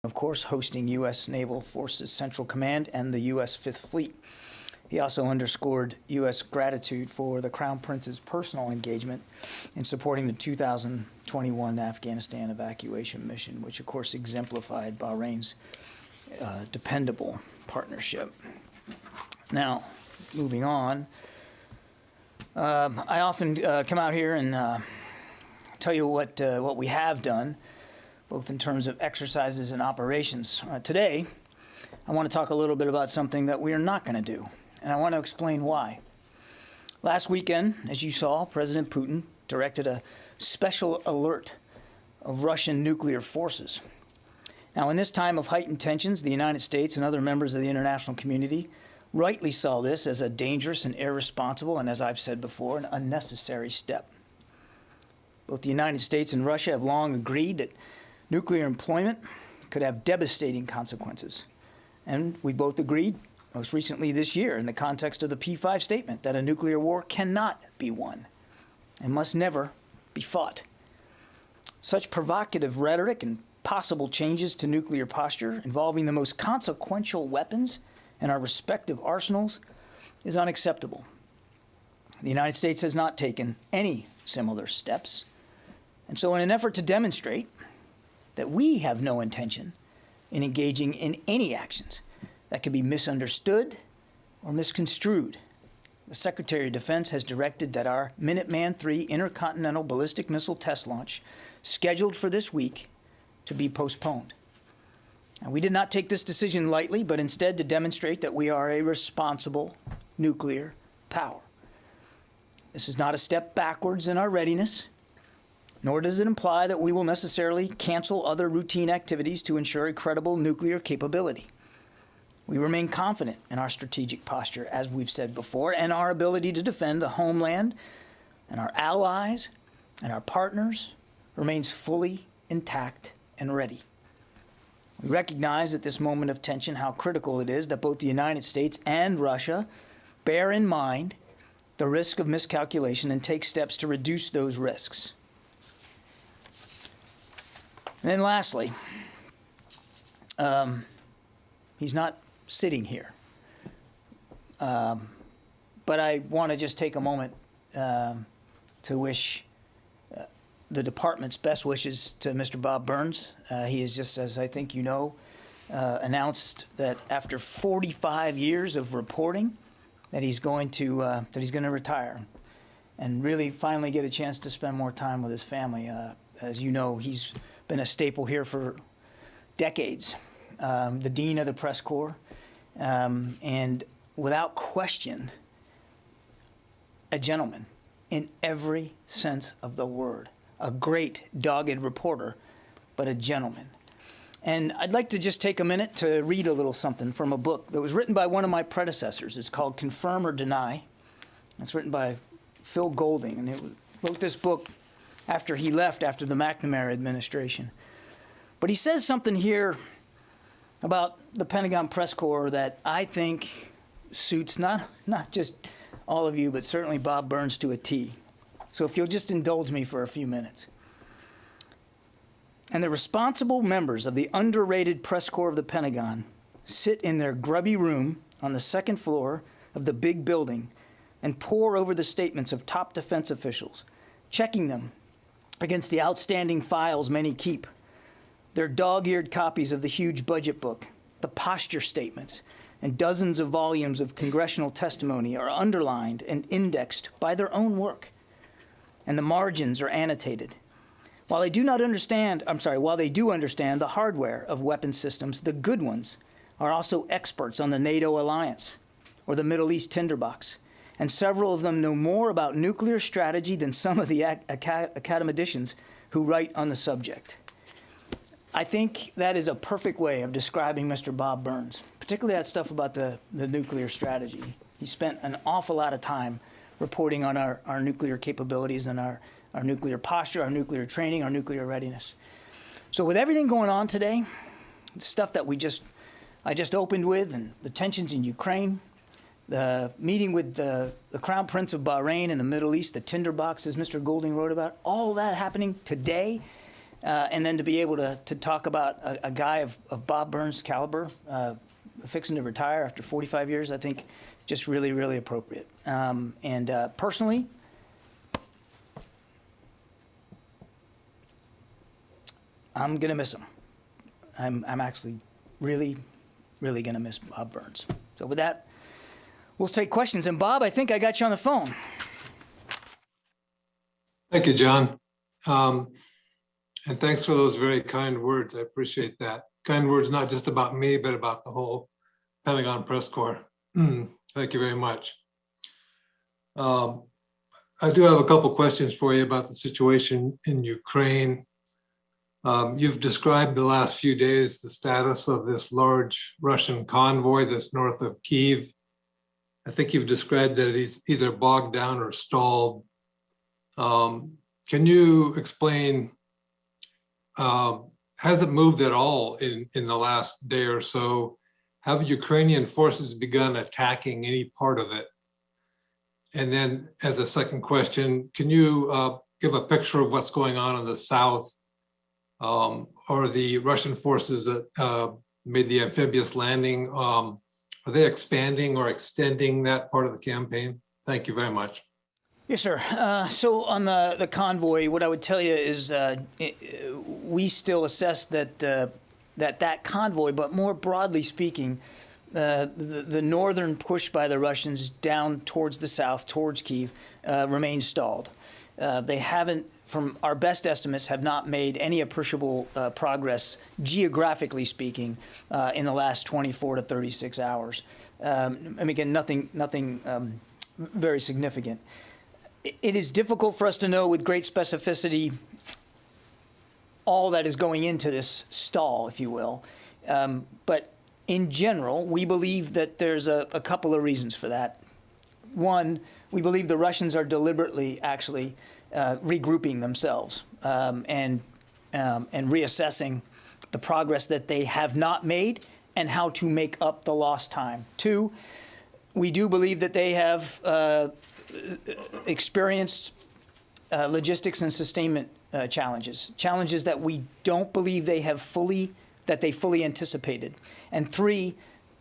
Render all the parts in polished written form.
of course, hosting U.S. Naval Forces Central Command and the U.S. Fifth Fleet. He also underscored U.S. gratitude for the Crown Prince's personal engagement in supporting the 2021 Afghanistan evacuation mission, which, of course, exemplified Bahrain's dependable partnership. Now, moving on, I often come out here and tell you what we have done, both in terms of exercises and operations. Today, I want to talk a little bit about something that we are not going to do, and I want to explain why. Last weekend, as you saw, President Putin directed a special alert of Russian nuclear forces. Now, in this time of heightened tensions, the United States and other members of the international community rightly saw this as a dangerous and irresponsible, and as I've said before, an unnecessary step. Both the United States and Russia have long agreed that nuclear employment could have devastating consequences. And we both agreed, most recently this year, in the context of the P5 statement, that a nuclear war cannot be won and must never be fought. Such provocative rhetoric and possible changes to nuclear posture involving the most consequential weapons in our respective arsenals is unacceptable. The United States has not taken any similar steps. And so in an effort to demonstrate that we have no intention in engaging in any actions that could be misunderstood or misconstrued, the Secretary of Defense has directed that our Minuteman III intercontinental ballistic missile test launch, scheduled for this week, to be postponed. Now, we did not take this decision lightly, but instead to demonstrate that we are a responsible nuclear power. This is not a step backwards in our readiness, nor does it imply that we will necessarily cancel other routine activities to ensure a credible nuclear capability. We remain confident in our strategic posture, as we've said before, and our ability to defend the homeland and our allies and our partners remains fully intact and ready. We recognize at this moment of tension how critical it is that both the United States and Russia bear in mind the risk of miscalculation and take steps to reduce those risks. And then lastly, he's not sitting here. But I want to just take a moment to wish the department's best wishes to Mr. Bob Burns. He is, just as I think you know, announced that after 45 years of reporting, that he's going to retire, and really finally get a chance to spend more time with his family. As you know, he's been a staple here for decades, the dean of the press corps, and without question, a gentleman in every sense of the word. A great, dogged reporter, but a gentleman. And I'd like to just take a minute to read a little something from a book that was written by one of my predecessors. It's called Confirm or Deny. It's written by Phil Golding, and he wrote this book after he left after the McNamara administration. But he says something here about the Pentagon press corps that I think suits not just all of you, but certainly Bob Burns to a T. So if you'll just indulge me for a few minutes. And the responsible members of the underrated press corps of the Pentagon sit in their grubby room on the second floor of the big building and pore over the statements of top defense officials, checking them against the outstanding files many keep, their dog-eared copies of the huge budget book, the posture statements, and dozens of volumes of congressional testimony are underlined and indexed by their own work, and the margins are annotated. While they do understand the hardware of weapon systems, the good ones are also experts on the NATO alliance or the Middle East tinderbox, and several of them know more about nuclear strategy than some of the academicians who write on the subject. I think that is a perfect way of describing Mr. Bob Burns, particularly that stuff about the nuclear strategy. He spent an awful lot of time reporting on our nuclear capabilities and our nuclear posture, our nuclear training, our nuclear readiness. So with everything going on today, the stuff that I just opened with, and the tensions in Ukraine, the meeting with the Crown Prince of Bahrain in the Middle East, the tinderbox, as Mr. Golding wrote about, all that happening today, and then to be able to talk about a guy of Bob Burns' caliber fixing to retire after 45 years, I think just really, really appropriate. And personally, I'm going to miss him. I'm actually really, really going to miss Bob Burns. So with that, we'll take questions. And Bob, I think I got you on the phone. Thank you, John. And thanks for those very kind words. I appreciate that. Kind words, not just about me, but about the whole Pentagon press corps. Thank you very much. I do have a couple questions for you about the situation in Ukraine. You've described the last few days the status of this large Russian convoy that's north of Kyiv. I think you've described that it's either bogged down or stalled. Can you explain, has it moved at all in the last day or so? Have Ukrainian forces begun attacking any part of it? And then as a second question, can you give a picture of what's going on in the south? Or the Russian forces that made the amphibious landing, are they expanding or extending that part of the campaign? Thank you very much. Yes, sir. So on the convoy, what I would tell you is we still assess that that convoy, but more broadly speaking, the northern push by the Russians down towards the south, towards Kyiv, remains stalled. They haven't, from our best estimates, have not made any appreciable progress, geographically speaking, in the last 24 to 36 hours. And again, nothing very significant. It is difficult for us to know with great specificity all that is going into this stall, if you will. But in general, we believe that there's a couple of reasons for that. One, we believe the Russians are deliberately actually regrouping themselves and reassessing the progress that they have not made and how to make up the lost time. Two, we do believe that they have experienced logistics and sustainment challenges that we don't believe they have fully anticipated. And three,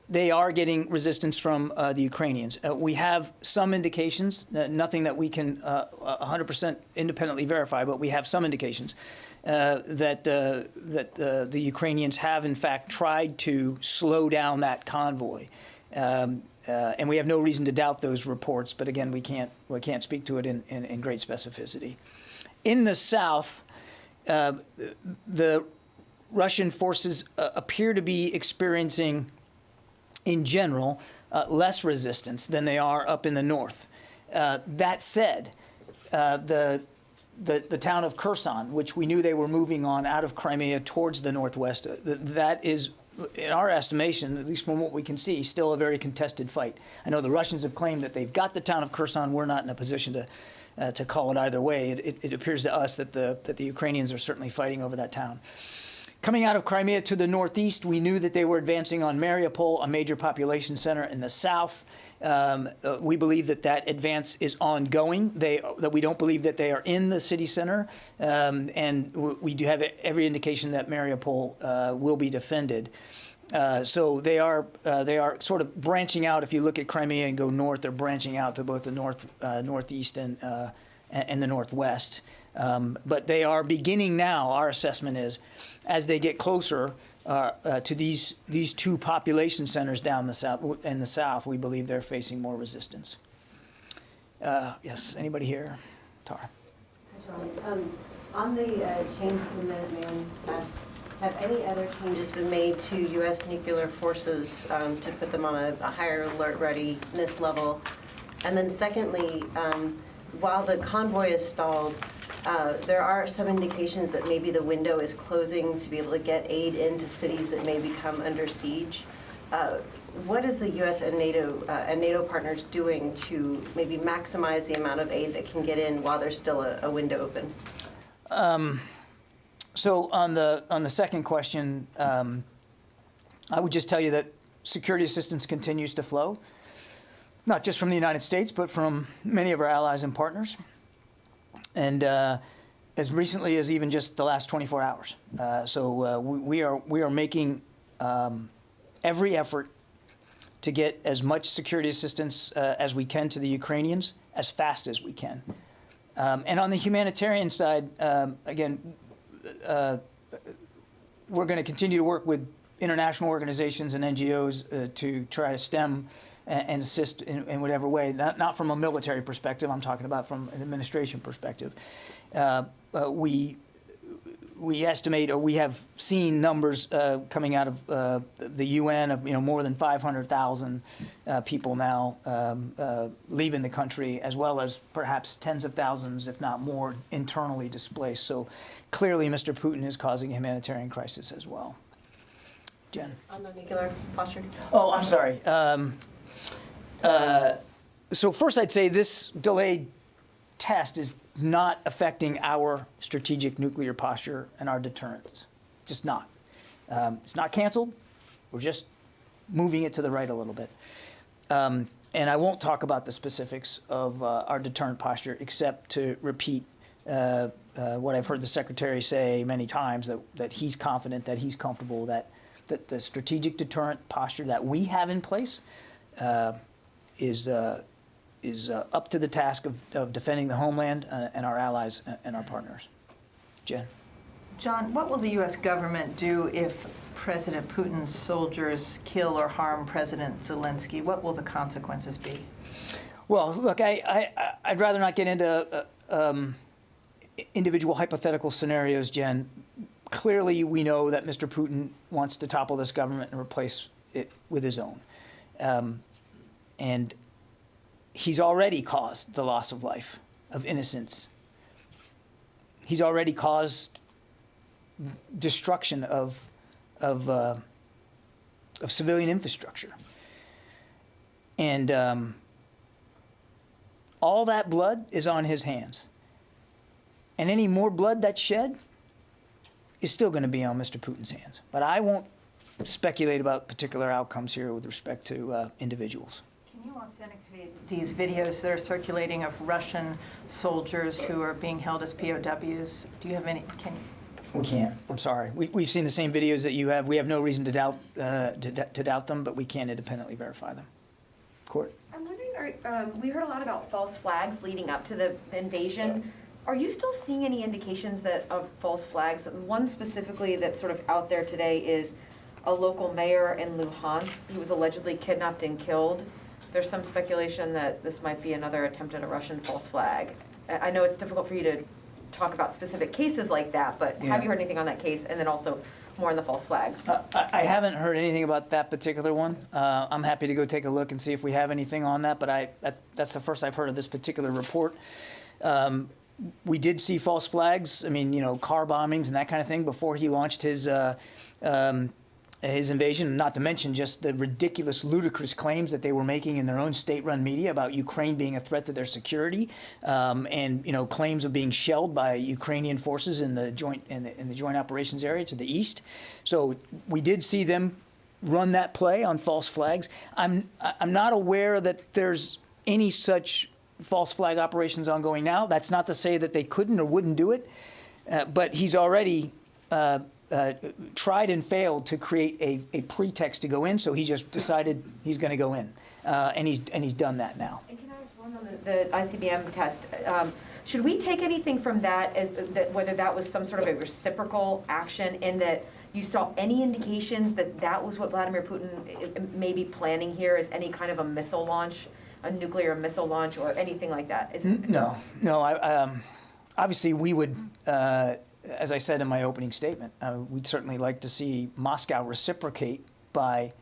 they are getting resistance from the Ukrainians. We have some indications, nothing that we can 100% independently verify, but we have some indications that the Ukrainians have in fact tried to slow down that convoy. And we have no reason to doubt those reports, but again, we can't speak to it in great specificity. In the south, the Russian forces appear to be experiencing, in general, less resistance than they are up in the north. That said, the town of Kherson, which we knew they were moving on out of Crimea towards the northwest, that is, in our estimation, at least from what we can see, still a very contested fight. I know the Russians have claimed that they've got the town of Kherson. We're not in a position to call it either way. It appears to us that the Ukrainians are certainly fighting over that town. Coming out of Crimea to the northeast, we knew that they were advancing on Mariupol, a major population center in the south. We believe that advance is ongoing. That we don't believe that they are in the city center, and we do have every indication that Mariupol will be defended. So they are sort of branching out. If you look at Crimea and go north, they're branching out to both the northeast and the northwest. But they are beginning now. Our assessment is, as they get closer to these two population centers down in the south, we believe they're facing more resistance. Yes, anybody here? Tara. Hi, Charlie. On the change to the Minuteman test, have any other changes been made to U.S. nuclear forces to put them on a higher alert readiness level? And then secondly, while the convoy is stalled, there are some indications that maybe the window is closing to be able to get aid into cities that may become under siege. What is the U.S. and NATO partners doing to maybe maximize the amount of aid that can get in while there's still a window open? So on the second question, I would just tell you that security assistance continues to flow, not just from the United States, but from many of our allies and partners. And as recently as even just the last 24 hours. We are making every effort to get as much security assistance as we can to the Ukrainians as fast as we can. And on the humanitarian side, again, we're going to continue to work with international organizations and NGOs to try to stem and assist in whatever way, not from a military perspective, I'm talking about from an administration perspective. We estimate, or we have seen numbers coming out of the UN of more than 500,000 people now leaving the country, as well as perhaps tens of thousands, if not more, internally displaced. So clearly, Mr. Putin is causing a humanitarian crisis as well. Jen. On the nuclear posture. Oh, I'm sorry. So first, I'd say this delayed test is not affecting our strategic nuclear posture and our deterrence. Just not. It's not canceled. We're just moving it to the right a little bit. And I won't talk about the specifics of our deterrent posture, except to repeat what I've heard the Secretary say many times, that he's confident, that he's comfortable, that the strategic deterrent posture that we have in place is up to the task of defending the homeland and our allies and our partners. Jen. John, what will the U.S. government do if President Putin's soldiers kill or harm President Zelensky? What will the consequences be? Well, look, I'd rather not get into individual hypothetical scenarios, Jen. Clearly, we know that Mr. Putin wants to topple this government and replace it with his own. And he's already caused the loss of life, of innocence. He's already caused destruction of civilian infrastructure. And all that blood is on his hands. And any more blood that's shed is still going to be on Mr. Putin's hands. But I won't speculate about particular outcomes here with respect to individuals. Can you authenticate these videos that are circulating of Russian soldiers who are being held as POWs? Do you have any? We can't. I'm sorry. We've seen the same videos that you have. We have no reason to doubt them, but we can't independently verify them. Court. I'm wondering, we heard a lot about false flags leading up to the invasion. Are you still seeing any indications of false flags? One specifically that's sort of out there today is a local mayor in Luhansk who was allegedly kidnapped and killed. There's some speculation that this might be another attempt at a Russian false flag. I know it's difficult for you to talk about specific cases like that, but have you heard anything on that case? And then also more on the false flags. I haven't heard anything about that particular one. I'm happy to go take a look and see if we have anything on that, but that's the first I've heard of this particular report. We did see false flags. I mean, car bombings and that kind of thing before he launched his invasion, not to mention just the ridiculous, ludicrous claims that they were making in their own state-run media about Ukraine being a threat to their security, and claims of being shelled by Ukrainian forces in the joint operations area to the east. So we did see them run that play on false flags. I'm not aware that there's any such false flag operations ongoing now. That's not to say that they couldn't or wouldn't do it, but he's already tried and failed to create a pretext to go in, so he just decided he's going to go in, and he's done that now. And can I ask one on the ICBM test? Should we take anything from that as whether that was some sort of a reciprocal action, in that you saw any indications that that was what Vladimir Putin may be planning here, as any kind of a missile launch, a nuclear missile launch, or anything like that? No. Obviously, we would, as I said in my opening statement, we'd certainly like to see Moscow reciprocate by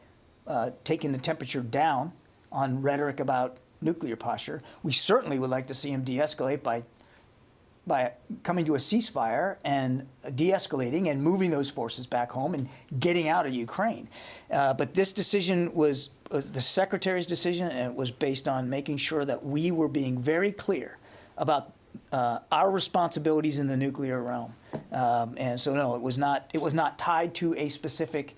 taking the temperature down on rhetoric about nuclear posture. We certainly would like to see him de-escalate by coming to a ceasefire and de-escalating and moving those forces back home and getting out of Ukraine. But this decision was the Secretary's decision, and it was based on making sure that we were being very clear about our responsibilities in the nuclear realm. And so, no, it was not tied to a specific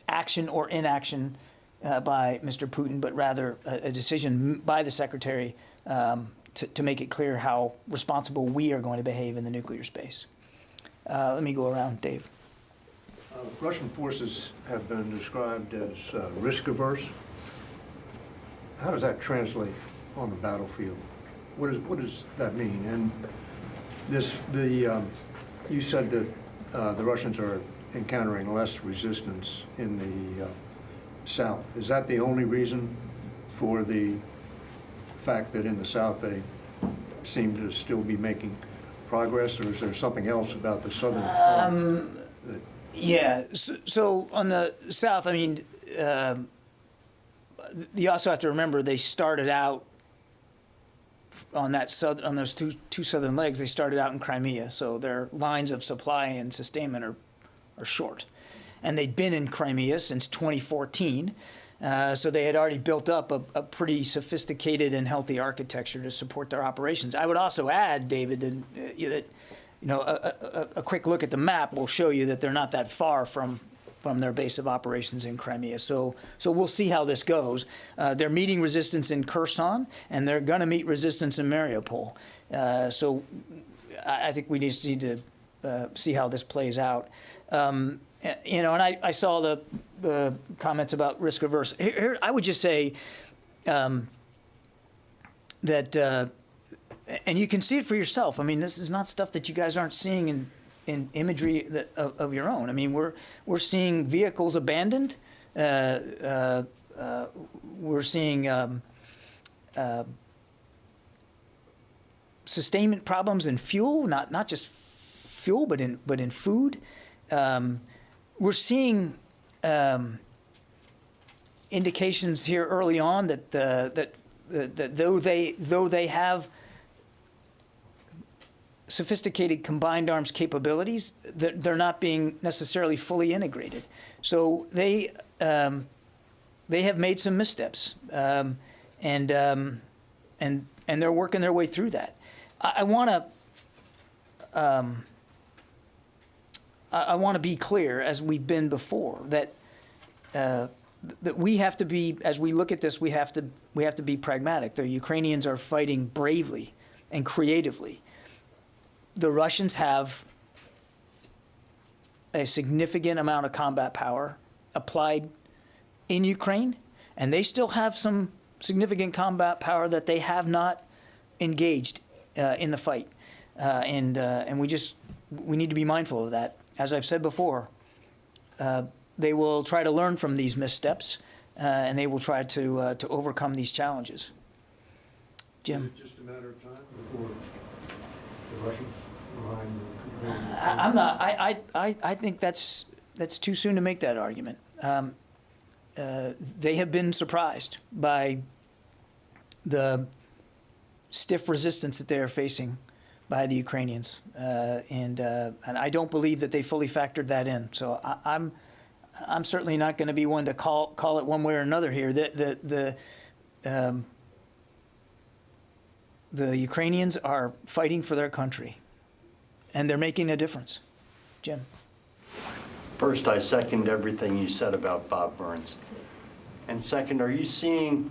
action or inaction by Mr. Putin, but rather a decision by the Secretary to make it clear how responsible we are going to behave in the nuclear space. Let me go around, Dave. Russian forces have been described as risk-averse. How does that translate on the battlefield? What does that mean? And you said that the Russians are encountering less resistance in the South. Is that the only reason for the fact that in the South they seem to still be making progress, or is there something else about the Southern front? Yeah, so on the South, I mean, you also have to remember they started out on those two southern legs. They started out in Crimea, so their lines of supply and sustainment are short, and they'd been in Crimea since 2014. So they had already built up a pretty sophisticated and healthy architecture to support their operations. I would also add, David, that a quick look at the map will show you that they're not that far from their base of operations in Crimea. So we'll see how this goes. They're meeting resistance in Kherson, and they're going to meet resistance in Mariupol. So I think we just need to see how this plays out. And I saw the comments about risk averse. Here, I would just say that, and you can see it for yourself. I mean, this is not stuff that you guys aren't seeing in imagery of your own. I mean, we're seeing vehicles abandoned. We're seeing sustainment problems in fuel, not just fuel, but in food. We're seeing indications here early on that though they have sophisticated combined arms capabilities, that they're not being necessarily fully integrated. So they have made some missteps, and they're working their way through that. I want to be clear, as we've been before, that we have to be, as we look at this, we have to be pragmatic. The Ukrainians are fighting bravely and creatively. The Russians have a significant amount of combat power applied in Ukraine, and they still have some significant combat power that they have not engaged in the fight, and we need to be mindful of that. As I've said before, they will try to learn from these missteps, and they will try to overcome these challenges. Jim? Is it just a matter of time before the Russians behind the... I'm not. I think that's too soon to make that argument. They have been surprised by the stiff resistance that they are facing by the Ukrainians, and I don't believe that they fully factored that in. So I'm certainly not going to be one to call it one way or another here. The Ukrainians are fighting for their country, and they're making a difference. Jim? First, I second everything you said about Bob Burns. And second, are you seeing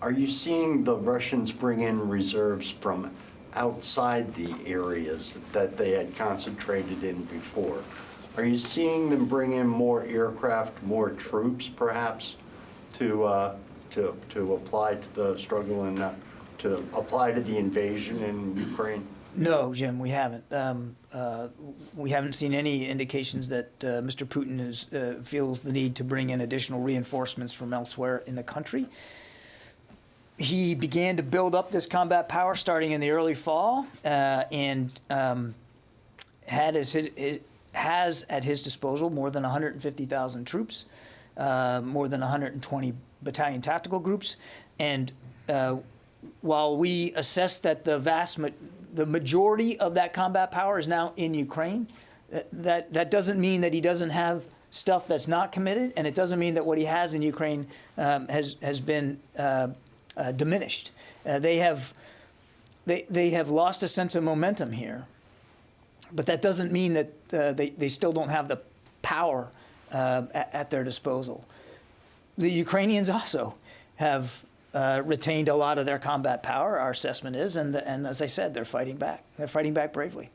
the Russians bring in reserves from outside the areas that they had concentrated in before? Are you seeing them bring in more aircraft, more troops, perhaps, to apply to the struggle and to apply to the invasion in Ukraine? No, Jim, we haven't. We haven't seen any indications that Mr. Putin feels the need to bring in additional reinforcements from elsewhere in the country. He began to build up this combat power starting in the early fall, and has at his disposal more than 150,000 troops, more than 120 battalion tactical groups, and while we assess that the majority of that combat power is now in Ukraine, that doesn't mean that he doesn't have stuff that's not committed, and it doesn't mean that what he has in Ukraine has been diminished. They have lost a sense of momentum here, but that doesn't mean that they still don't have the power at their disposal. The Ukrainians also have retained a lot of their combat power, our assessment is, and as I said, they're fighting back. They're fighting back bravely.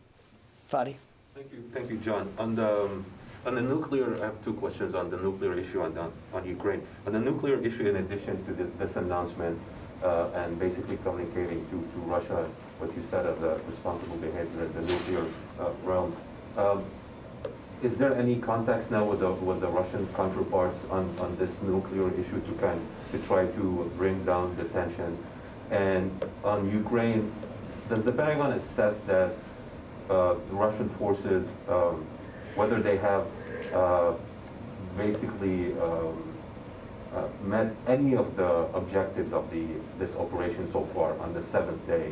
Fadi. Thank you, John. On the nuclear, I have two questions on the nuclear issue and on Ukraine. On the nuclear issue, in addition to this announcement and basically communicating to Russia what you said of the responsible behavior in the nuclear realm, is there any contacts now with the Russian counterparts on this nuclear issue to try to bring down the tension? And on Ukraine, does the Pentagon assess that the Russian forces, whether they have basically met any of the objectives of this operation so far on the 7th day?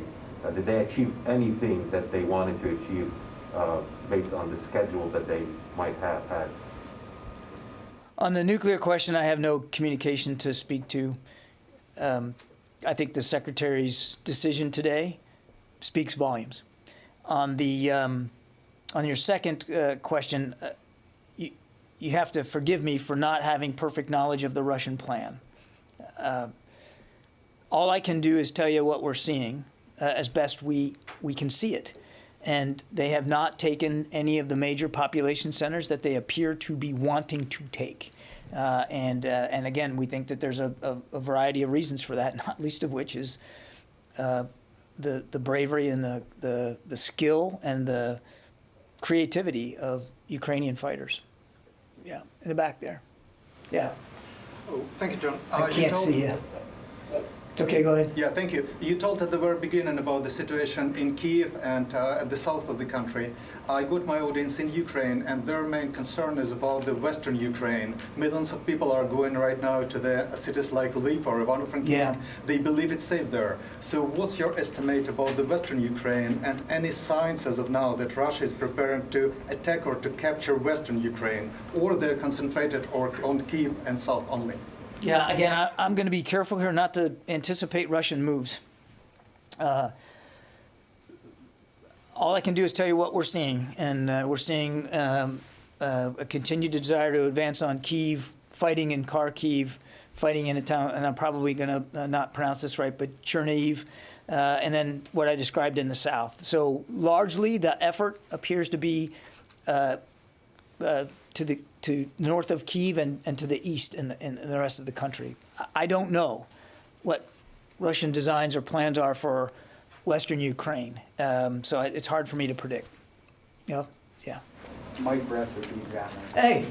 Did they achieve anything that they wanted to achieve based on the schedule that they might have had? On the nuclear question, I have no communication to speak to. I think the Secretary's decision today speaks volumes. On your second question, you have to forgive me for not having perfect knowledge of the Russian plan. All I can do is tell you what we're seeing as best we can see it. And they have not taken any of the major population centers that they appear to be wanting to take. And again, we think that there's a variety of reasons for that, not least of which is the bravery and the skill and the creativity of Ukrainian fighters. Yeah, in the back there. Yeah. Oh, thank you, John. I can't see you. It's okay, go ahead. Yeah, thank you. You told at the very beginning about the situation in Kiev and at the south of the country. I got my audience in Ukraine, and their main concern is about the western Ukraine. Millions of people are going right now to the cities like Lviv or Ivano-Frankivsk. Yeah. They believe it's safe there. So what's your estimate about the western Ukraine and any signs as of now that Russia is preparing to attack or to capture western Ukraine, or they're concentrated on Kiev and south only? Yeah, again, I'm going to be careful here not to anticipate Russian moves. All I can do is tell you what we're seeing, and we're seeing a continued desire to advance on Kyiv, fighting in Kharkiv, fighting in a town, and I'm probably going to not pronounce this right, but Chernihiv, and then what I described in the south. So largely, the effort appears to be to north of Kyiv and to the east in the rest of the country. I don't know what Russian designs or plans are for Western Ukraine, so it's hard for me to predict. Yeah. Mike Bress with the Examiner. Hey.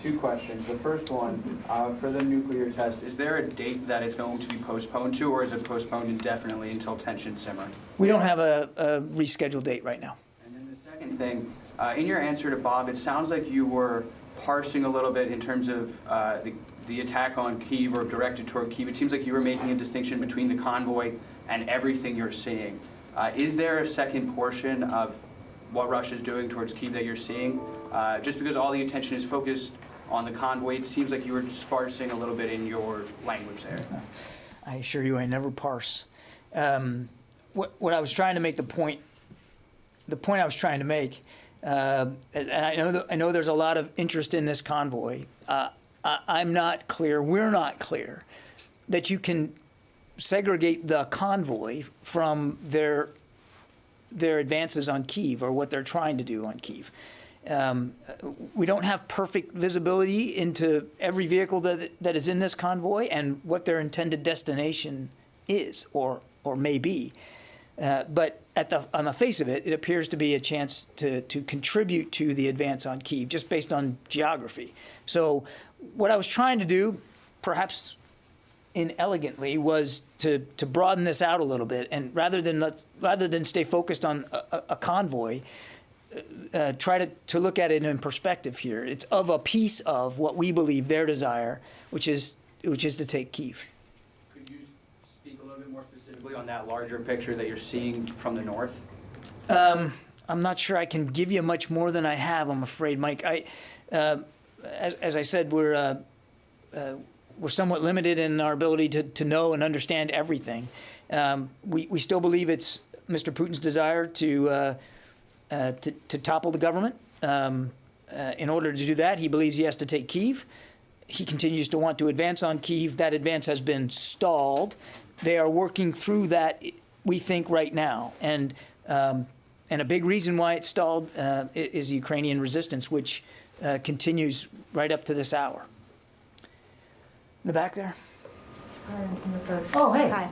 Two questions. The first one, for the nuclear test, is there a date that it's going to be postponed to, or is it postponed indefinitely until tensions simmer? We don't have a rescheduled date right now. And then the second thing, in your answer to Bob, it sounds like you were parsing a little bit in terms of the attack on Kyiv or directed toward Kyiv. It seems like you were making a distinction between the convoy and everything you're seeing. Is there a second portion of what Russia's doing towards Kyiv that you're seeing? Just because all the attention is focused on the convoy, it seems like you were just parsing a little bit in your language there. I assure you I never parse. What I was trying to make, the point I was trying to make, and I know there's a lot of interest in this convoy. I'm not clear, we're not clear, that you can segregate the convoy from their advances on Kyiv or what they're trying to do on Kyiv. We don't have perfect visibility into every vehicle that is in this convoy and what their intended destination is or may be. But on the face of it, it appears to be a chance to contribute to the advance on Kyiv, just based on geography. So what I was trying to do, perhaps inelegantly, was to broaden this out a little bit, and rather than stay focused on a convoy, try to look at it in perspective here. It's of a piece of what we believe their desire, which is to take Kyiv. Could you speak a little bit more specifically on that larger picture that you're seeing from the north? I'm not sure I can give you much more than I have, I'm afraid, Mike. As I said, we're somewhat limited in our ability to know and understand everything. We still believe it's Mr. Putin's desire to topple the government. In order to do that, he believes he has to take Kyiv. He continues to want to advance on Kyiv. That advance has been stalled They are working through that, we think, right now. And a big reason why it stalled is Ukrainian resistance, which continues right up to this hour. In the back there? Oh, hey. Hi.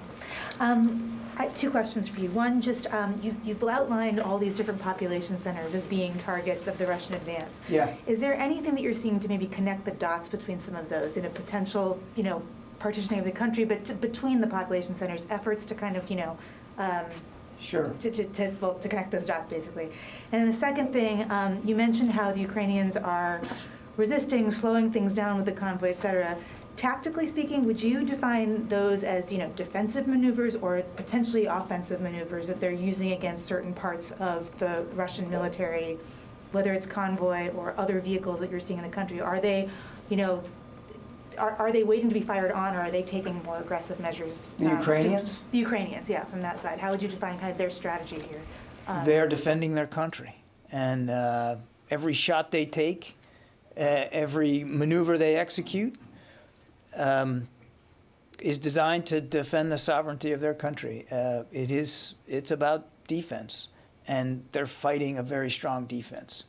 I have two questions for you. One, just you've outlined all these different population centers as being targets of the Russian advance. Yeah. Is there anything that you're seeing to maybe connect the dots between some of those in a potential, partitioning of the country, but between the population centers, efforts to kind of, Sure. to connect those dots, basically. And then the second thing, you mentioned how the Ukrainians are resisting, slowing things down with the convoy, et cetera. Tactically speaking, would you define those as, defensive maneuvers or potentially offensive maneuvers that they're using against certain parts of the Russian military, whether it's convoy or other vehicles that you're seeing in the country? Are they, are they waiting to be fired on, or are they taking more aggressive measures? The Ukrainians? The Ukrainians, yeah, from that side. How would you define kind of their strategy here? They're defending their country. And every shot they take, every maneuver they execute, is designed to defend the sovereignty of their country. It's about defense, and they're fighting a very strong defense.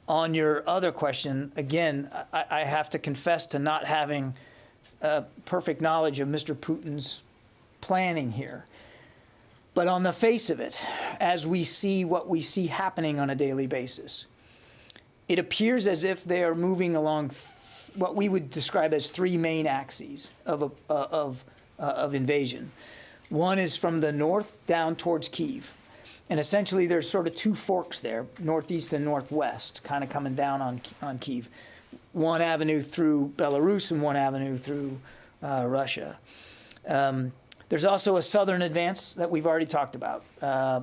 On your other question, again, I have to confess to not having perfect knowledge of Mr. Putin's planning here. But on the face of it, as we see what we see happening on a daily basis, it appears as if they are moving along what we would describe as three main axes of invasion. One is from the north down towards Kyiv. And essentially there's sort of two forks there, northeast and northwest, kind of coming down on Kyiv. One avenue through Belarus and one avenue through Russia. There's also a southern advance that we've already talked about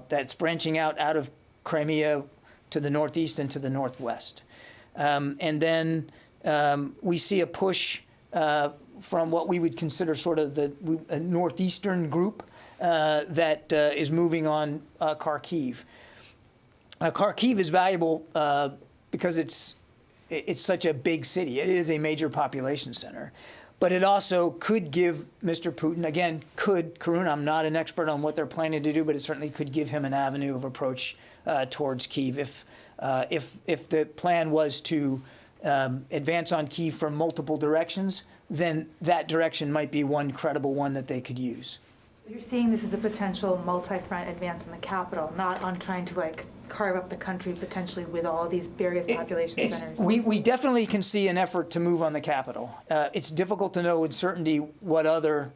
that's branching out of Crimea to the northeast and to the northwest. And then we see a push from what we would consider sort of the northeastern group that is moving on Kharkiv. Kharkiv is valuable because it's such a big city. It is a major population center. But it also could give Mr. Putin, again, Karun, I'm not an expert on what they're planning to do, but it certainly could give him an avenue of approach towards Kyiv. If the plan was to advance on Kyiv from multiple directions, then that direction might be one credible one that they could use. You're seeing this as a potential multi-front advance in the capital, not on trying to carve up the country potentially with all these various population centers. We definitely can see an effort to move on the capital. It's difficult to know with certainty what other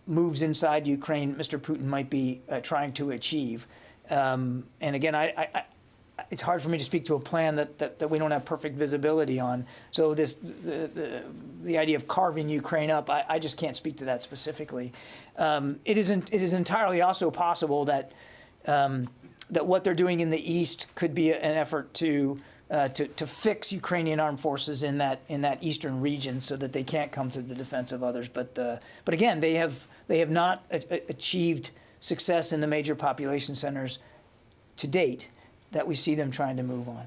moves inside Ukraine Mr. Putin might be trying to achieve. And again, it's hard for me to speak to a plan that we don't have perfect visibility on. So the idea of carving Ukraine up, I just can't speak to that specifically. It is entirely also possible that that what they're doing in the east could be an effort to fix Ukrainian armed forces in that eastern region so that they can't come to the defense of others. But again, they have not achieved success in the major population centers to date that we see them trying to move on.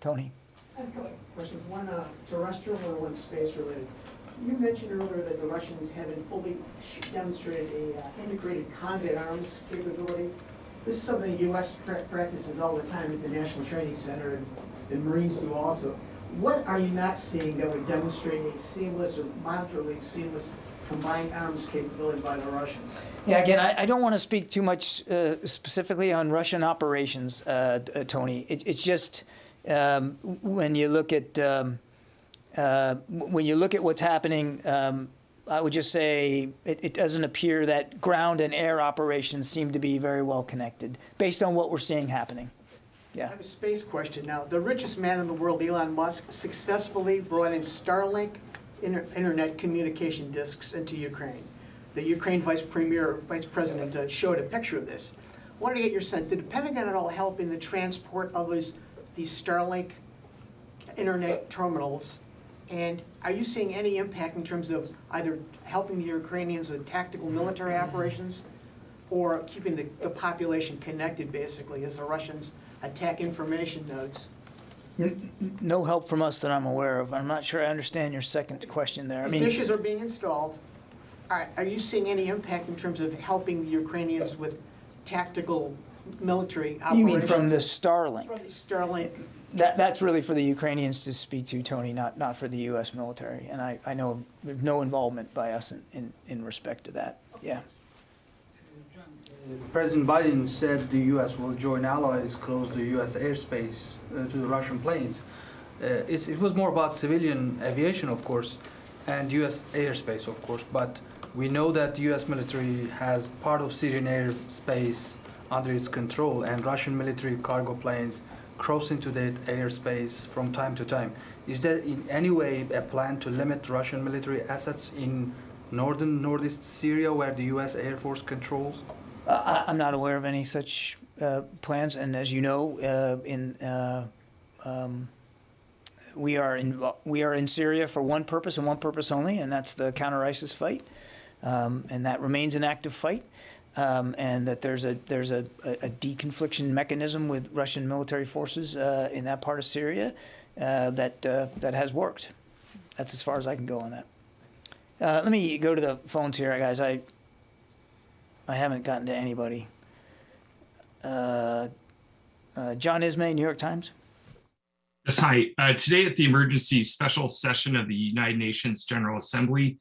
Tony. I have a couple of questions. One terrestrial and one space related. You mentioned earlier that the Russians haven't fully demonstrated a integrated combat arms capability. This is something the U.S. practices all the time at the National Training Center, and Marines do also. What are you not seeing that would demonstrate a seamless or moderately seamless combined arms capability by the Russians? Yeah, again, I don't want to speak too much specifically on Russian operations, Tony. It's just when you look at what's happening, I would just say it doesn't appear that ground and air operations seem to be very well connected, based on what we're seeing happening. Yeah. I have a space question now. The richest man in the world, Elon Musk, successfully brought in Starlink internet communication disks into Ukraine. The Ukraine vice president showed a picture of this. I wanted to get your sense. Did the Pentagon at all help in the transport of these Starlink internet terminals? And are you seeing any impact in terms of either helping the Ukrainians with tactical military operations or keeping the population connected, basically, as the Russians attack information nodes? No help from us that I'm aware of. I'm not sure I understand your second question there. Dishes are being installed. are you seeing any impact in terms of helping the Ukrainians with tactical military operations? You mean from the Starlink? From the Starlink. That's really for the Ukrainians to speak to, Tony, not for the U.S. military. And I know there's no involvement by us in respect to that. Yeah. President Biden said the U.S. will join allies close the U.S. airspace to the Russian planes. It was more about civilian aviation, of course, and U.S. airspace, of course. But we know that the U.S. military has part of Syrian airspace under its control, and Russian military cargo planes cross into that airspace from time to time. Is there in any way a plan to limit Russian military assets in northeast Syria, where the U.S. Air Force controls? I'm not aware of any such plans, and as you know, we are in Syria for one purpose and one purpose only, and that's the counter-ISIS fight, and that remains an active fight, and that there's a deconfliction mechanism with Russian military forces in that part of Syria that has worked. That's as far as I can go on that. Let me go to the phones here, guys. I haven't gotten to anybody. John Ismay, New York Times. Yes, hi. Today at the emergency special session of the United Nations General Assembly,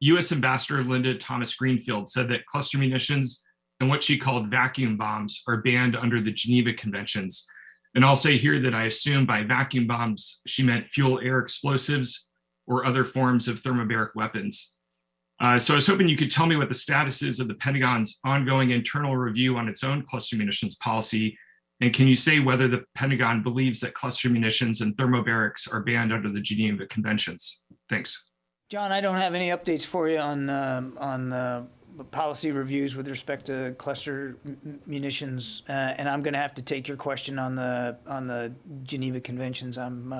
U.S. Ambassador Linda Thomas Greenfield said that cluster munitions and what she called vacuum bombs are banned under the Geneva Conventions. And I'll say here that I assume by vacuum bombs, she meant fuel air explosives or other forms of thermobaric weapons. So I was hoping you could tell me what the status is of the Pentagon's ongoing internal review on its own cluster munitions policy. And can you say whether the Pentagon believes that cluster munitions and thermobarics are banned under the Geneva Conventions? Thanks. John, I don't have any updates for you on the policy reviews with respect to cluster munitions, and I'm going to have to take your question on the Geneva Conventions. I'm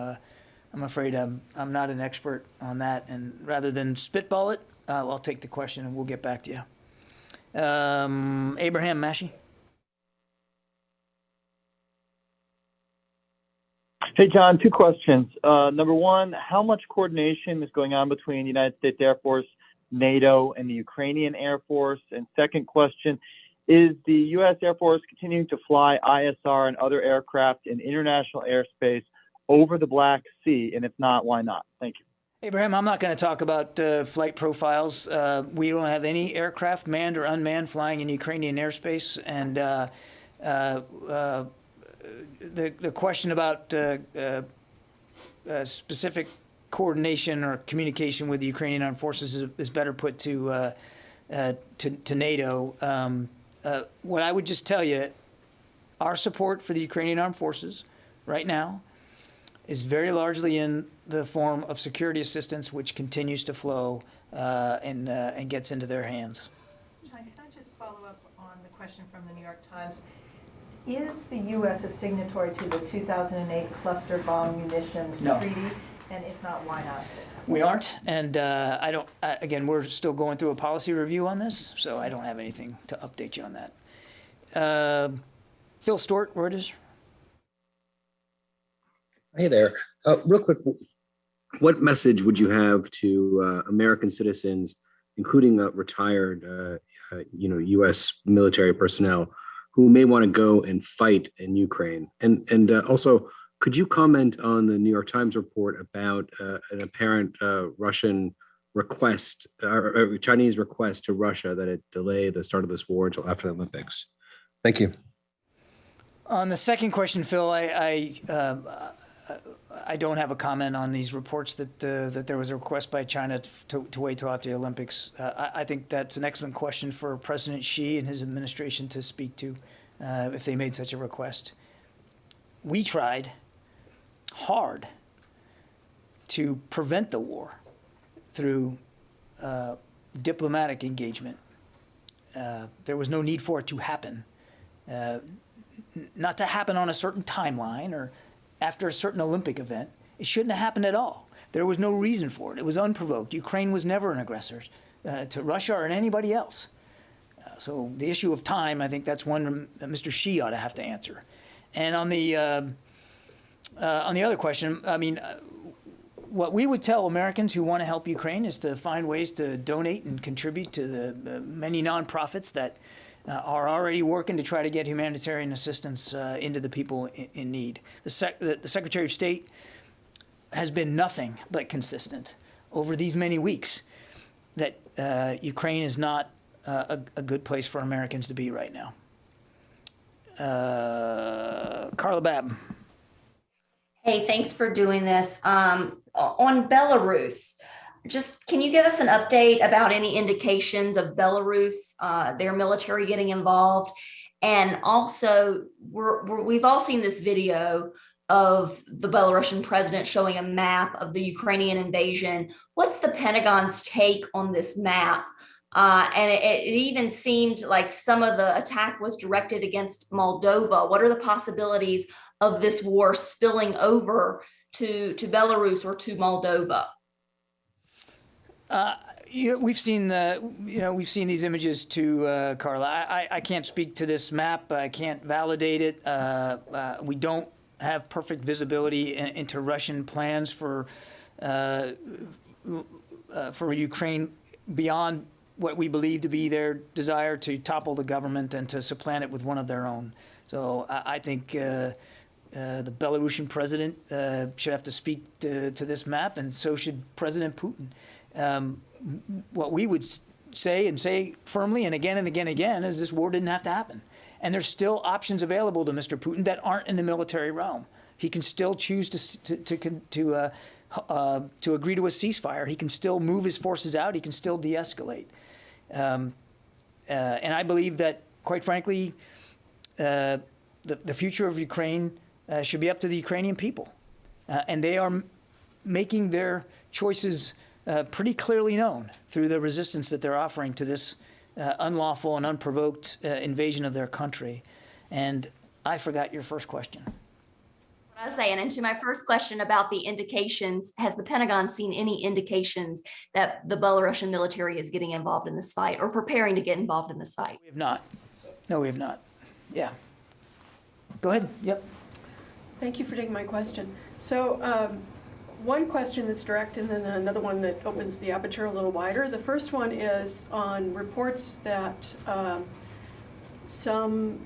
afraid I'm not an expert on that, and rather than spitball it, I'll take the question and we'll get back to you. Abraham Mashi. Hey, John, two questions. Number one, how much coordination is going on between the United States Air Force, NATO, and the Ukrainian Air Force? And second question, is the U.S. Air Force continuing to fly ISR and other aircraft in international airspace over the Black Sea? And if not, why not? Thank you. Abraham, I'm not going to talk about flight profiles. We don't have any aircraft, manned or unmanned, flying in Ukrainian airspace. And the question about specific coordination or communication with the Ukrainian armed forces is better put to NATO. What I would just tell you, our support for the Ukrainian armed forces right now is very largely in the form of security assistance, which continues to flow and gets into their hands. John, can I just follow up on the question from the New York Times? Is the U.S. a signatory to the 2008 cluster bomb munitions treaty? And if not, why not? We aren't, and I don't. Again, we're still going through a policy review on this, so I don't have anything to update you on that. Phil Stewart, Reuters. Hey there. Real quick, what message would you have to American citizens, including retired, U.S. military personnel, who may want to go and fight in Ukraine? And also, could you comment on the New York Times report about an apparent Russian request, or Chinese request to Russia that it delay the start of this war until after the Olympics? Thank you. On the second question, Phil, I don't have a comment on these reports that there was a request by China to wait till after the Olympics. I think that's an excellent question for President Xi and his administration to speak to if they made such a request. We tried hard to prevent the war through diplomatic engagement. There was no need for it to happen. Not to happen on a certain timeline or after a certain Olympic event. It shouldn't have happened at all. There was no reason for it. It was unprovoked. Ukraine was never an aggressor to Russia or anybody else. So the issue of time, I think that's one that Mr. Xi ought to have to answer. And on the other question, I mean, what we would tell Americans who want to help Ukraine is to find ways to donate and contribute to the many nonprofits that are already working to try to get humanitarian assistance into the people in need. The Secretary of State has been nothing but consistent over these many weeks that Ukraine is not a good place for Americans to be right now. Carla Babb. Hey, thanks for doing this. On Belarus, just can you give us an update about any indications of Belarus, their military getting involved? And also, we've all seen this video of the Belarusian president showing a map of the Ukrainian invasion. What's the Pentagon's take on this map? And it even seemed like some of the attack was directed against Moldova. What are the possibilities of this war spilling over to Belarus or to Moldova? We've seen we've seen these images too, Carla. I can't speak to this map. I can't validate it. We don't have perfect visibility into Russian plans for Ukraine beyond what we believe to be their desire to topple the government and to supplant it with one of their own. So I think the Belarusian president should have to speak to this map, and so should President Putin. What we would say, and say firmly and again and again and again, is this war didn't have to happen. And there's still options available to Mr. Putin that aren't in the military realm. He can still choose to agree to a ceasefire. He can still move his forces out. He can still de-escalate. And I believe that, quite frankly, the future of Ukraine should be up to the Ukrainian people. And they are making their choices pretty clearly known through the resistance that they're offering to this unlawful and unprovoked invasion of their country. And I forgot your first question. What I was saying, and to my first question about the indications, has the Pentagon seen any indications that the Belarusian military is getting involved in this fight or preparing to get involved in this fight? We have not. No, we have not. Yeah. Go ahead. Yep. Thank you for taking my question. So one question that's direct and then another one that opens the aperture a little wider. The first one is on reports that some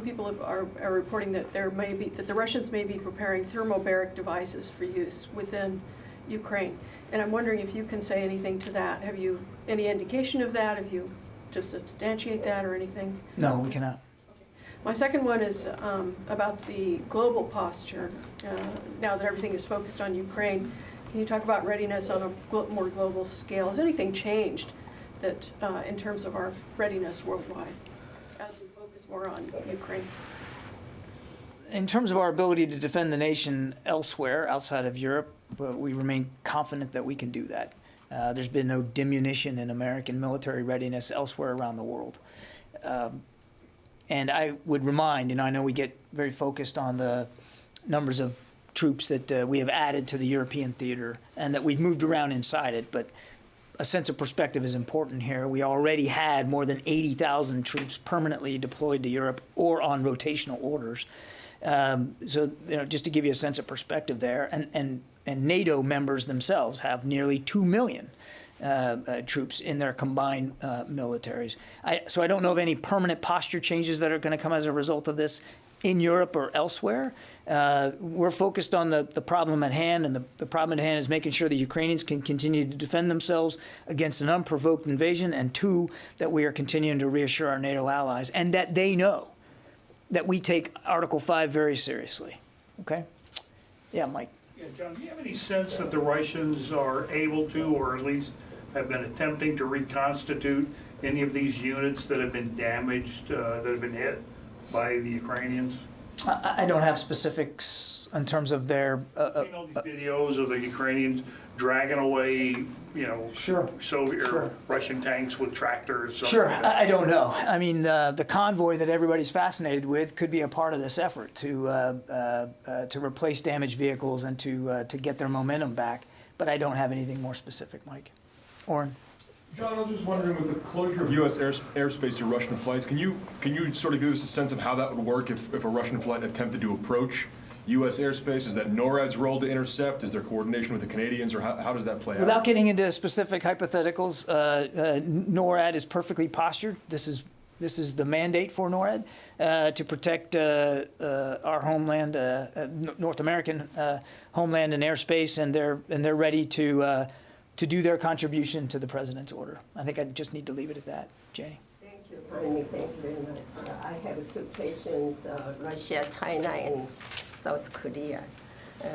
people are reporting that the Russians may be preparing thermobaric devices for use within Ukraine. And I'm wondering if you can say anything to that. Have you any indication of that? Have you to substantiate that or anything? No, we cannot. My second one is about the global posture. Now that everything is focused on Ukraine, can you talk about readiness on a more global scale? Has anything changed that in terms of our readiness worldwide as we focus more on Ukraine? In terms of our ability to defend the nation elsewhere, outside of Europe, we remain confident that we can do that. There's been no diminution in American military readiness elsewhere around the world. And I would remind, I know we get very focused on the numbers of troops that we have added to the European theater and that we've moved around inside it, but a sense of perspective is important here. We already had more than 80,000 troops permanently deployed to Europe or on rotational orders. So, just to give you a sense of perspective there, and NATO members themselves have nearly 2 million troops in their combined militaries. So I don't know of any permanent posture changes that are going to come as a result of this in Europe or elsewhere. We're focused on the problem at hand, and the problem at hand is making sure the Ukrainians can continue to defend themselves against an unprovoked invasion, and two, that we are continuing to reassure our NATO allies, and that they know that we take Article 5 very seriously. Okay? Yeah, Mike. Yeah, John, do you have any sense that the Russians are able to, or at least have been attempting to reconstitute any of these units that have been damaged, that have been hit by the Ukrainians? I don't have specifics in terms of their... you know, these videos of the Ukrainians dragging away, Soviet or Russian tanks with tractors. Sure, like that. I don't know. I mean, the convoy that everybody's fascinated with could be a part of this effort to replace damaged vehicles and to get their momentum back. But I don't have anything more specific, Mike. Oren? John, I was just wondering, with the closure of U.S. airspace to Russian flights, can you sort of give us a sense of how that would work if a Russian flight attempted to approach U.S. airspace? Is that NORAD's role to intercept? Is there coordination with the Canadians, or how does that play out? Without getting into specific hypotheticals, NORAD is perfectly postured. This is the mandate for NORAD to protect our homeland, North American homeland and airspace, and they're ready to do their contribution to the president's order. I think I just need to leave it at that, Janie. Thank you very much. I have two questions: Russia, China, and South Korea.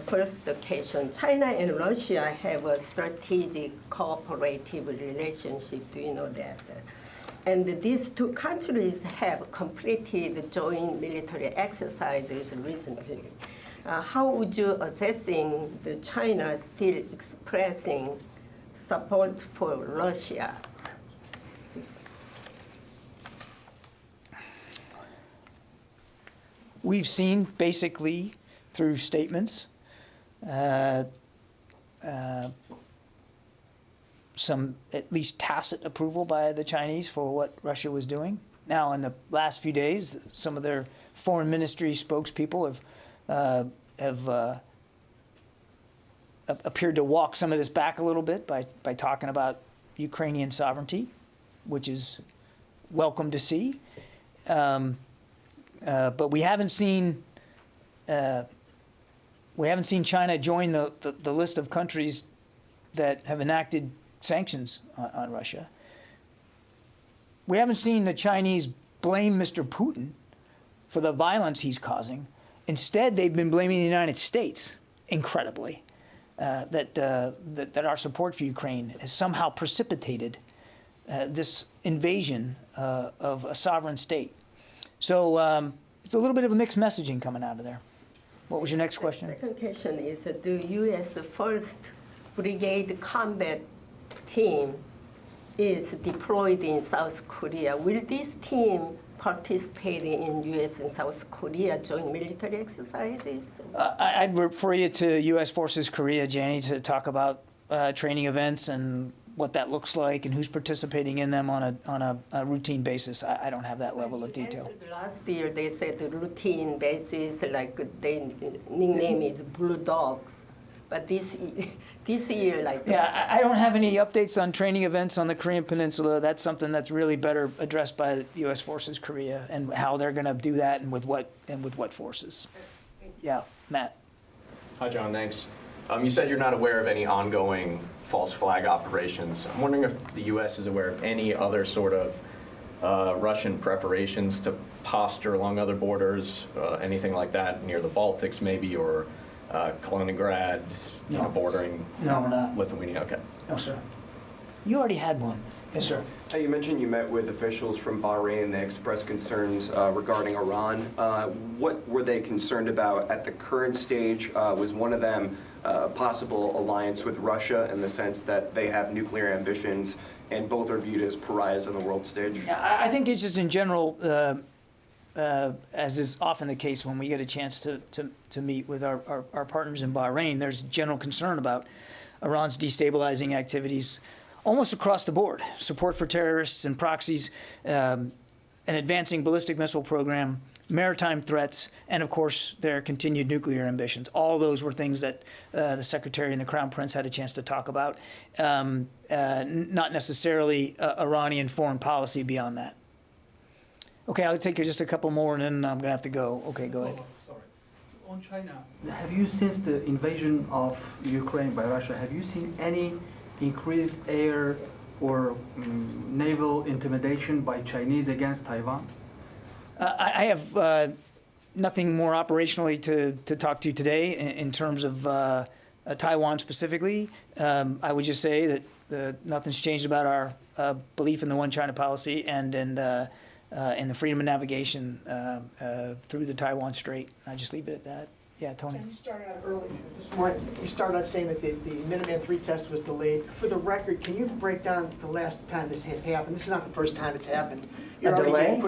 First question: China and Russia have a strategic cooperative relationship. Do you know that? And these two countries have completed joint military exercises recently. How would you assessing the China still expressing support for Russia? We've seen basically through statements some at least tacit approval by the Chinese for what Russia was doing. Now, in the last few days, some of their foreign ministry spokespeople have appeared to walk some of this back a little bit by talking about Ukrainian sovereignty, which is welcome to see. But we haven't seen China join the list of countries that have enacted sanctions on Russia. We haven't seen the Chinese blame Mr. Putin for the violence he's causing. Instead, they've been blaming the United States, incredibly, that our support for Ukraine has somehow precipitated this invasion of a sovereign state. So it's a little bit of a mixed messaging coming out of there. What was your next question? The second question is, the U.S. 1st Brigade Combat Team is deployed in South Korea. Will this team participate in U.S. and South Korea joint military exercises? I'd refer you to U.S. Forces Korea, Janie, to talk about training events and what that looks like and who's participating in them on a routine basis. I don't have that level of detail. Last year they said the routine basis, like they nickname is Blue Dogs. But this year, like... Yeah, I don't have any updates on training events on the Korean Peninsula. That's something that's really better addressed by U.S. Forces Korea and how they're going to do that and with what forces. Yeah, Matt. Hi, John. Thanks. You said you're not aware of any ongoing false flag operations. I'm wondering if the U.S. is aware of any other sort of Russian preparations to posture along other borders, anything like that near the Baltics maybe, or Kaliningrad, bordering Lithuania. Okay. No, sir. You already had one. Yes, sir. You mentioned you met with officials from Bahrain. They expressed concerns regarding Iran. What were they concerned about at the current stage? Was one of them a possible alliance with Russia in the sense that they have nuclear ambitions and both are viewed as pariahs on the world stage? Yeah, I think it's just in general, as is often the case when we get a chance to meet with our partners in Bahrain, there's general concern about Iran's destabilizing activities almost across the board. Support for terrorists and proxies, an advancing ballistic missile program, maritime threats, and of course their continued nuclear ambitions. All those were things that the Secretary and the Crown Prince had a chance to talk about, not necessarily Iranian foreign policy beyond that. Okay, I'll take just a couple more and then I'm going to have to go. Okay, go ahead. Sorry. On China, have you, since the invasion of Ukraine by Russia, have you seen any increased air or naval intimidation by Chinese against Taiwan? I have nothing more operationally to talk to you today in terms of Taiwan specifically. I would just say that nothing's changed about our belief in the One China policy and the freedom of navigation through the Taiwan Strait. I just leave it at that. Yeah, Tony. You started out early this morning. You started out saying that the Minuteman III test was delayed. For the record, can you break down the last time this has happened? This is not the first time it's happened. You're a delay?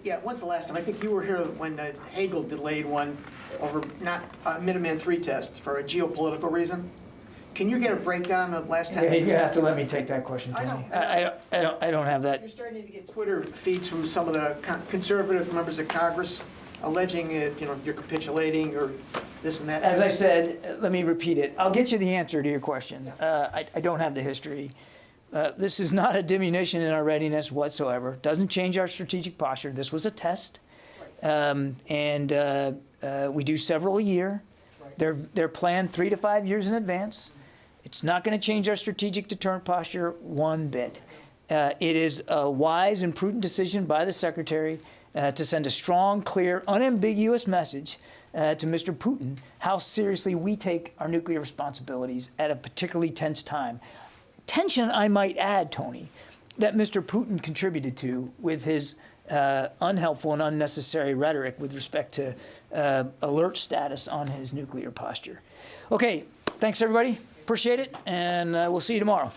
Yeah, when's the last time? I think you were here when Hagel delayed one over not a Minuteman III test for a geopolitical reason. Can you get a breakdown of the last time? You have to let me take that question, Tony. I don't have that. You're starting to get Twitter feeds from some of the conservative members of Congress alleging, you're capitulating or this and that. As I said, let me repeat it. I'll get you the answer to your question. I don't have the history. This is not a diminution in our readiness whatsoever. Doesn't change our strategic posture. This was a test, and we do several a year. They're planned 3 to 5 years in advance. It's not going to change our strategic deterrent posture one bit. It is a wise and prudent decision by the Secretary to send a strong, clear, unambiguous message to Mr. Putin how seriously we take our nuclear responsibilities at a particularly tense time. Tension, I might add, Tony, that Mr. Putin contributed to with his unhelpful and unnecessary rhetoric with respect to alert status on his nuclear posture. Okay, thanks everybody. Appreciate it, and we'll see you tomorrow.